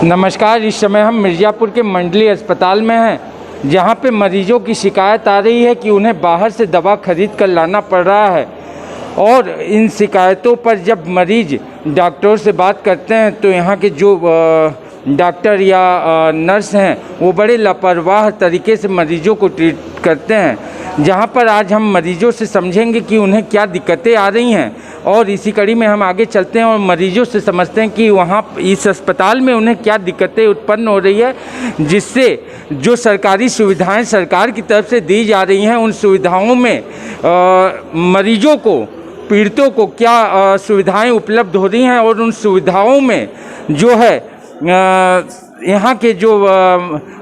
नमस्कार। इस समय हम मिर्ज़ापुर के मंडली अस्पताल में हैं, जहां पे मरीजों की शिकायत आ रही है कि उन्हें बाहर से दवा खरीद कर लाना पड़ रहा है। और इन शिकायतों पर जब मरीज डॉक्टरों से बात करते हैं तो यहाँ के जो डॉक्टर या नर्स हैं वो बड़े लापरवाह तरीके से मरीजों को ट्रीट करते हैं। जहाँ पर आज हम मरीजों से समझेंगे कि उन्हें क्या दिक्कतें आ रही हैं, और इसी कड़ी में हम आगे चलते हैं और मरीजों से समझते हैं कि वहाँ इस अस्पताल में उन्हें क्या दिक्कतें उत्पन्न हो रही है, जिससे जो सरकारी सुविधाएं सरकार की तरफ से दी जा रही हैं उन सुविधाओं में मरीजों को, पीड़ितों को क्या सुविधाएं उपलब्ध हो रही हैं, और उन सुविधाओं में जो है यहाँ के जो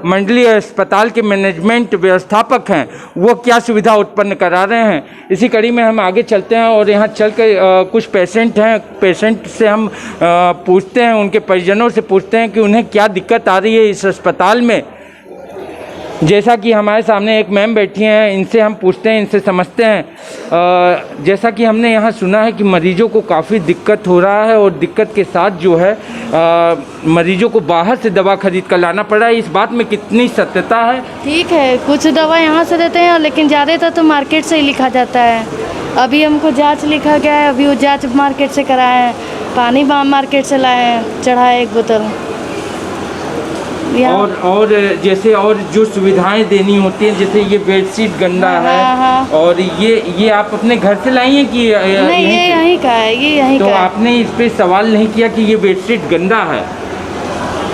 मंडली अस्पताल के मैनेजमेंट व्यवस्थापक हैं वो क्या सुविधा उत्पन्न करा रहे हैं। इसी कड़ी में हम आगे चलते हैं और यहाँ चल कर कुछ पेशेंट से हम पूछते हैं, उनके परिजनों से पूछते हैं कि उन्हें क्या दिक्कत आ रही है इस अस्पताल में। जैसा कि हमारे सामने एक मैम बैठी हैं, इनसे हम पूछते हैं, इनसे समझते हैं। जैसा कि हमने यहाँ सुना है कि मरीजों को काफ़ी दिक्कत हो रहा है, और दिक्कत के साथ जो है मरीजों को बाहर से दवा खरीद कर लाना पड़ रहा है। इस बात में कितनी सत्यता है? ठीक है, कुछ दवा यहाँ से देते हैं, लेकिन ज़्यादातर तो मार्केट से ही लिखा जाता है। अभी हमको जाँच लिखा गया है, अभी वो जाँच मार्केट से कराए हैं, पानी मार्केट से लाए हैं, चढ़ाए 1 बोतल। और जैसे और जो सुविधाएं देनी होती हैं, जैसे ये बेडशीट गंदा है, और ये आप अपने घर से लाई हैं कि नहीं? ये यहीं का है, ये यहीं का है। तो आपने इस पे सवाल नहीं किया कि ये बेडशीट गंदा है?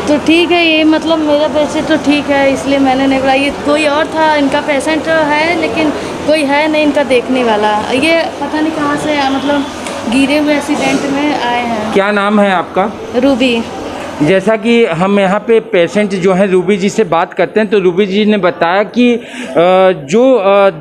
तो ठीक है, ये मतलब मेरा बेडशीट तो ठीक है, इसलिए मैंने नहीं बोला। ये कोई और था, इनका पेशेंट है, लेकिन कोई है नहीं इनका देखने वाला। ये पता नहीं कहाँ से मतलब गिरे हुए एक्सीडेंट में आए हैं। क्या नाम है आपका? रूबी। जैसा कि हम यहाँ पे पेशेंट जो हैं रूबी जी से बात करते हैं, तो रूबी जी ने बताया कि जो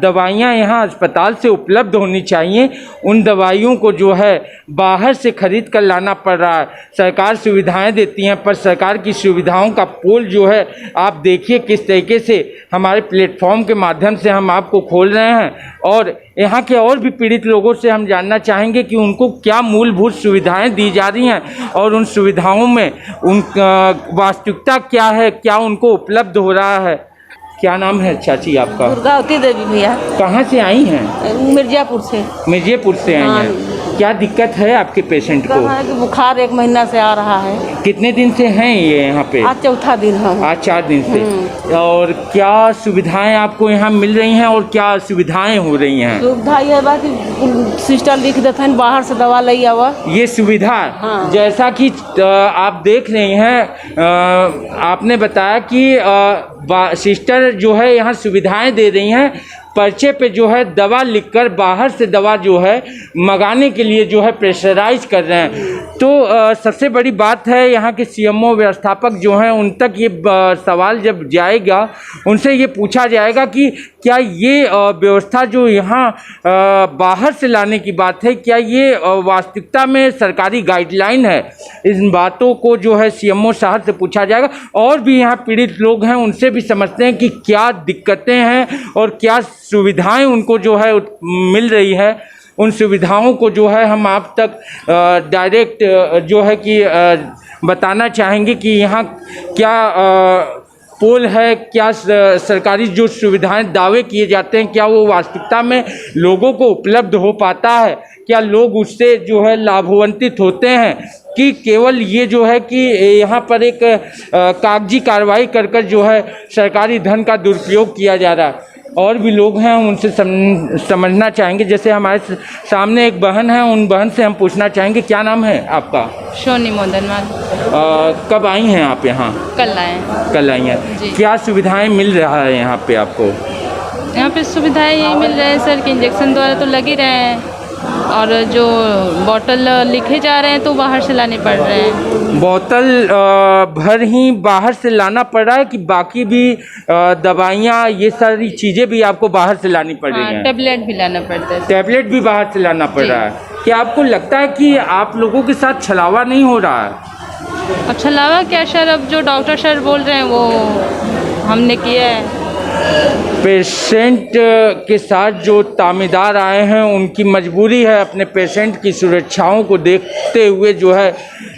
दवाइयाँ यहाँ अस्पताल से उपलब्ध होनी चाहिए उन दवाइयों को जो है बाहर से ख़रीद कर लाना पड़ रहा है। सरकार सुविधाएं देती हैं, पर सरकार की सुविधाओं का पोल जो है आप देखिए किस तरीके से हमारे प्लेटफॉर्म के माध्यम से हम आपको खोल रहे हैं। और यहाँ के और भी पीड़ित लोगों से हम जानना चाहेंगे कि उनको क्या मूलभूत सुविधाएं दी जा रही हैं, और उन सुविधाओं में उनका वास्तविकता क्या है, क्या उनको उपलब्ध हो रहा है। क्या नाम है चाची आपका? दुर्गावती देवी भैया। कहाँ से आई हैं? मिर्ज़ापुर से। मिर्ज़ापुर से आई हैं। क्या दिक्कत है आपके पेशेंट को? कि बुखार 1 महीना से आ रहा है। कितने दिन से हैं ये यहाँ पे? आज 4था दिन है। आज 4 दिन से। और क्या सुविधाएं आपको यहाँ मिल रही हैं, और क्या सुविधाएं हो रही हैं? सुविधा ये बात कि सिस्टर लिख देते हैं बाहर से दवा ले आवा। ये सुविधा जैसा कि आप देख रहे हैं, आपने बताया कि सिस्टर जो है यहाँ सुविधाएं दे रही हैं, पर्चे पे जो है दवा लिखकर बाहर से दवा जो है मंगाने के लिए जो है प्रेशराइज कर रहे हैं। तो सबसे बड़ी बात है यहाँ के सीएमओ व्यवस्थापक जो हैं उन तक ये सवाल जब जाएगा, उनसे ये पूछा जाएगा कि क्या ये व्यवस्था जो यहाँ बाहर से लाने की बात है, क्या ये वास्तविकता में सरकारी गाइडलाइन है। इन बातों को जो है सीएमओ साहब से पूछा जाएगा। और भी यहाँ पीड़ित लोग हैं, उनसे भी समझते हैं कि क्या दिक्कतें हैं और क्या सुविधाएं उनको जो है मिल रही है। उन सुविधाओं को जो है हम आप तक डायरेक्ट जो है कि बताना चाहेंगे कि यहाँ क्या पोल है, क्या सरकारी जो सुविधाएं दावे किए जाते हैं क्या वो वास्तविकता में लोगों को उपलब्ध हो पाता है, क्या लोग उससे जो है लाभान्वित होते हैं, कि केवल ये जो है कि यहाँ पर एक कागजी कार्रवाई कर जो है सरकारी धन का दुरुपयोग किया जा रहा है। और भी लोग हैं, उनसे समझना चाहेंगे। जैसे हमारे सामने एक बहन है, उन बहन से हम पूछना चाहेंगे, क्या नाम है आपका? सोनी मोदनवाल। कब आई हैं आप यहाँ? कल आए हैं। कल आई हैं। क्या सुविधाएं मिल रहा है यहाँ पे आपको? यहाँ पे सुविधाएं यही मिल रहे हैं सर कि इंजेक्शन द्वारा तो लग ही रहे हैं, और जो बोतल लिखे जा रहे हैं तो बाहर से लाने पड़ रहे हैं। बोतल भर ही बाहर से लाना पड़ रहा है कि बाकी भी दवाइयाँ ये सारी चीज़ें भी आपको बाहर से लानी पड़ रही हैं? टैबलेट भी लाना पड़ता है। टैबलेट भी बाहर से लाना पड़ रहा है। क्या आपको लगता है कि आप लोगों के साथ छलावा नहीं हो रहा है? अब छलावा क्या सर, अब जो डॉक्टर सर बोल रहे हैं वो हमने किया है। पेशेंट के साथ जो तामीदार आए हैं उनकी मजबूरी है अपने पेशेंट की सुरक्षाओं को देखते हुए जो है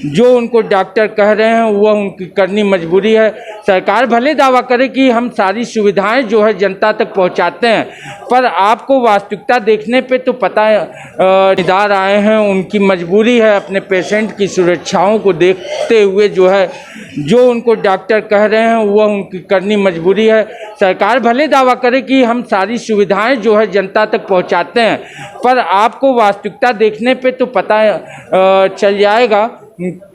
जो उनको डॉक्टर कह रहे हैं वह उनकी करनी मजबूरी है। सरकार भले दावा करे कि हम सारी सुविधाएं जो है जनता तक पहुंचाते हैं, पर आपको वास्तविकता देखने पे तो पता है तामीदार आए हैं उनकी मजबूरी है अपने पेशेंट की सुरक्षाओं को देखते हुए जो है जो उनको डॉक्टर कह रहे हैं वह उनकी करनी मजबूरी है। सरकार भले दावा करे कि हम सारी सुविधाएं जो है जनता तक पहुंचाते हैं, पर आपको वास्तविकता देखने पे तो पता चल जाएगा।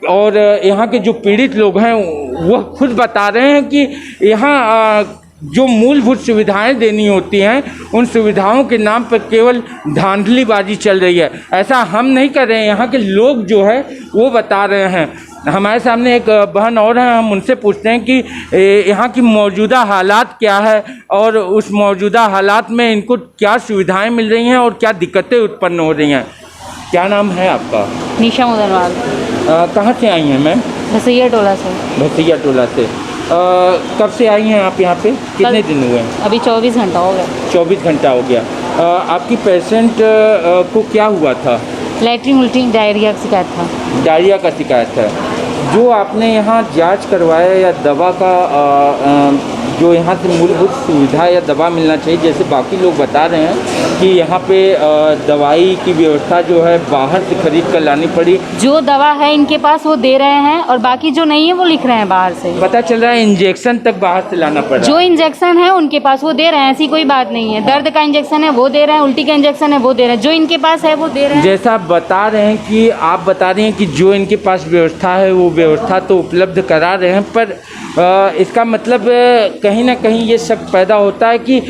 और यहाँ के जो पीड़ित लोग हैं वह खुद बता रहे हैं कि यहाँ जो मूलभूत सुविधाएं देनी होती हैं उन सुविधाओं के नाम पर केवल धांधलीबाजी चल रही है। ऐसा हम नहीं कर रहे हैं, यहाँ के लोग जो है वो बता रहे हैं। हमारे सामने एक बहन और हैं, हम उनसे पूछते हैं कि यहाँ की मौजूदा हालात क्या है और उस मौजूदा हालात में इनको क्या सुविधाएं मिल रही हैं और क्या दिक्कतें उत्पन्न हो रही हैं। क्या नाम है आपका? निशा मुदनवाल। कहाँ से आई हैं मैम? भसैया टोला से। भसैया टोला से। कब से आई हैं आप यहाँ पे? कितने दिन हुए हैं? अभी 24 घंटा हो गया। 24 घंटा हो गया। आपकी पेशेंट को क्या हुआ था? लैट्रिन उल्टी डायरिया की शिकायत था। डायरिया का शिकायत है। जो आपने यहाँ जांच करवाया या दवा का जो यहाँ से मूलभूत सुविधा या दवा मिलना चाहिए, जैसे बाकी लोग बता रहे हैं कि यहाँ पे दवाई की व्यवस्था जो है बाहर से खरीद कर लानी पड़ी। जो दवा है इनके पास वो दे रहे हैं और बाकी जो नहीं है वो लिख रहे हैं बाहर से। पता चल रहा है इंजेक्शन तक बाहर से लाना पड़ा। जो इंजेक्शन है उनके पास वो दे रहे हैं, ऐसी कोई बात नहीं है। दर्द का इंजेक्शन है वो दे रहे हैं, उल्टी का इंजेक्शन है वो दे रहे हैं, जो इनके पास है वो दे रहे हैं। जैसा आप बता रहे हैं कि आप बता रहे हैं कि जो इनके पास व्यवस्था है वो व्यवस्था तो उपलब्ध करा रहे हैं, पर इसका मतलब कहीं ना कहीं ये शक पैदा होता है कि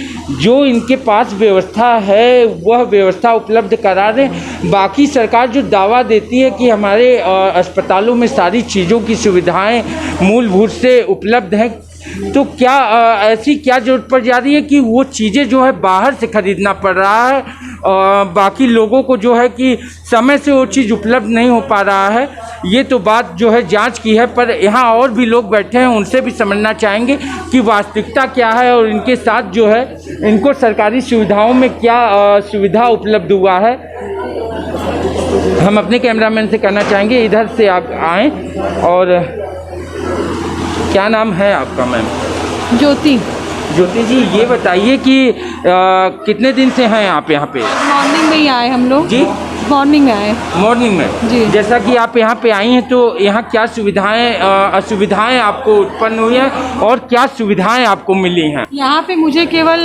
जो इनके पास व्यवस्था है वह व्यवस्था उपलब्ध करा रहे हैं। बाकी सरकार जो दावा देती है कि हमारे अस्पतालों में सारी चीज़ों की सुविधाएं मूलभूत से उपलब्ध हैं, तो क्या ऐसी क्या जरूरत पड़ जा रही है कि वो चीज़ें जो है बाहर से खरीदना पड़ रहा है। बाकी लोगों को जो है कि समय से वो चीज़ उपलब्ध नहीं हो पा रहा है। ये तो बात जो है जांच की है, पर यहाँ और भी लोग बैठे हैं, उनसे भी समझना चाहेंगे कि वास्तविकता क्या है और इनके साथ जो है इनको सरकारी सुविधाओं में क्या सुविधा उपलब्ध हुआ है। हम अपने कैमरामैन से कहना चाहेंगे इधर से आप आएँ। और क्या नाम है आपका मैम? ज्योति। ज्योति जी, ये बताइए कि कितने दिन से हैं आप यहाँ पे? मॉर्निंग में ही आए हम लोग जी, मॉर्निंग में आए। मॉर्निंग में जी। जैसा कि आप यहाँ पे आई हैं तो यहाँ क्या सुविधाएं असुविधाएं आपको उत्पन्न हुई हैं और क्या सुविधाएं आपको मिली हैं? यहाँ पे मुझे केवल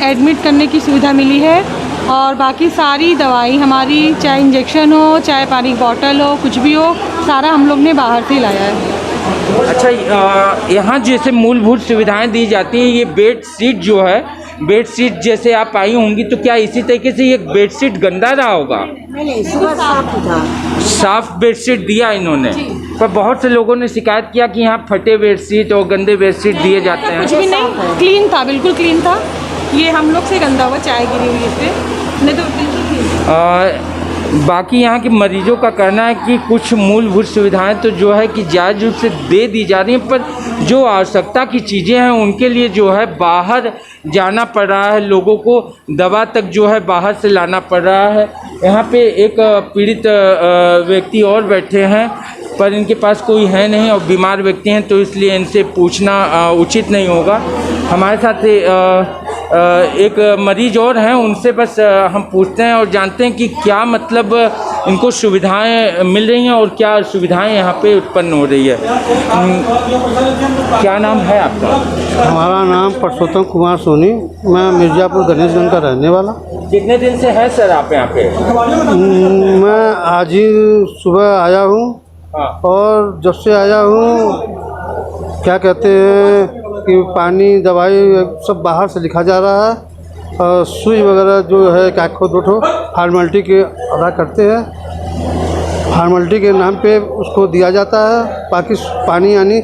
एडमिट करने की सुविधा मिली है और बाकी सारी दवाई हमारी, चाहे इंजेक्शन हो चाहे पानी की बॉटल हो, कुछ भी हो, सारा हम लोग ने बाहर से लाया है। अच्छा, यहाँ जैसे मूलभूत सुविधाएं दी जाती हैं, ये बेड शीट जो है, बेड शीट जैसे आप आई होंगी तो क्या इसी तरीके से ये बेड शीट गंदा रहा होगा? नहीं, सुबह साफ था। साफ बेड शीट दिया इन्होंने, पर बहुत से लोगों ने शिकायत किया कि यहाँ फटे बेड शीट और गंदे बेड शीट दिए जाते हैं। कुछ भी नहीं, क्लीन था, बिल्कुल क्लीन था। ये हम लोग से गंदा हुआ चाय गिरी हुई इस पर, नहीं तो बिल्कुल क्लीन। बाकी यहाँ के मरीजों का कहना है कि कुछ मूलभूत सुविधाएं तो जो है कि जायज़ रूप से दे दी जा रही हैं, पर जो आवश्यकता की चीज़ें हैं उनके लिए जो है बाहर जाना पड़ रहा है, लोगों को दवा तक जो है बाहर से लाना पड़ रहा है। यहाँ पे एक पीड़ित व्यक्ति और बैठे हैं, पर इनके पास कोई है नहीं और बीमार व्यक्ति हैं, तो इसलिए इनसे पूछना उचित नहीं होगा। हमारे साथ एक मरीज और हैं, उनसे बस हम पूछते हैं और जानते हैं कि क्या मतलब इनको सुविधाएं मिल रही हैं और क्या सुविधाएं यहाँ पे उत्पन्न हो रही है। क्या नाम है आपका? हमारा नाम परसोत्तम कुमार सोनी। मैं मिर्ज़ापुर गणेशगंज का रहने वाला। कितने दिन से हैं सर आप यहाँ पे? मैं आज ही सुबह आया हूँ। हाँ। और जब से आया हूँ क्या कहते हैं कि पानी दवाई सब बाहर से लिखा जा रहा है और सुई वगैरह जो है एक आखो दो ठो फॉर्मेलिटी के अदा करते हैं, फॉर्मेलिटी के नाम पे उसको दिया जाता है। बाकी पानी यानी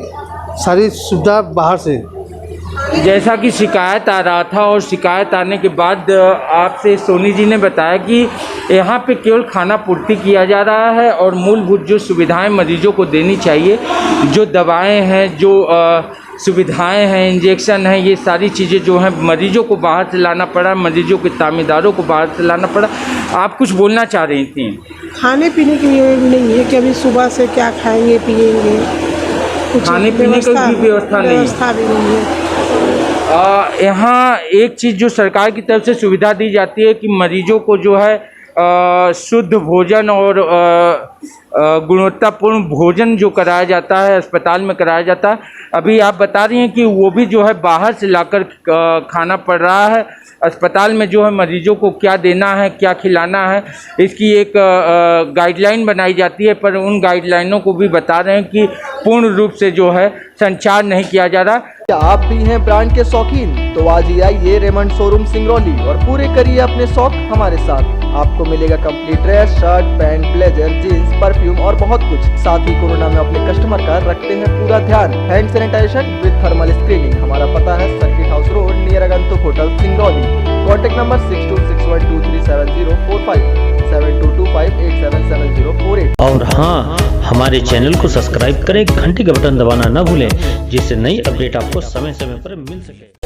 सारी सुविधा बाहर से। जैसा कि शिकायत आ रहा था और शिकायत आने के बाद आपसे सोनी जी ने बताया कि यहाँ पे केवल खाना पूर्ति किया जा रहा है और मूलभूत जो सुविधाएं मरीजों को देनी चाहिए, जो दवाएं हैं, जो सुविधाएं हैं, इंजेक्शन है, ये सारी चीज़ें जो हैं मरीजों को बाहर से लाना पड़ा, मरीजों के तामीदारों को बाहर से लाना पड़ा। आप कुछ बोलना चाह रही थी? खाने पीने के लिए भी नहीं है कि अभी सुबह से क्या खाएंगे पिएंगे, कुछ खाने पीने की भी व्यवस्था नहीं है। व्यवस्था भी नहीं है। यहाँ एक चीज़ जो सरकार की तरफ से सुविधा दी जाती है कि मरीजों को जो है शुद्ध भोजन और गुणवत्तापूर्ण भोजन जो कराया जाता है अस्पताल में कराया जाता है। अभी आप बता रही हैं कि वो भी जो है बाहर से लाकर खाना पड़ रहा है। अस्पताल में जो है मरीजों को क्या देना है, क्या खिलाना है, इसकी एक गाइडलाइन बनाई जाती है, पर उन गाइडलाइनों को भी बता रहे हैं कि पूर्ण रूप से जो है संचार नहीं किया जा रहा। क्या आप भी हैं ब्रांड के शौकीन? तो आज ही आइए रेमंड शोरूम सिंगरौली और पूरे करिए अपने शौक हमारे साथ। आपको मिलेगा complete dress, shirt, pant, blazer, jeans, perfume और बहुत कुछ। साथ ही कोरोना में अपने कस्टमर का रखते हैं पूरा ध्यान। Hand sanitization with thermal screening. हमारा पता है circuit house road near Agantuk hotel Singrauli. Contact number 6261237045 7225877048। और हाँ, हमारे चैनल को सब्सक्राइब करें, घंटी का बटन दबाना न भूलें, जिससे नई अपडेट आपको समय समय पर मिल सके।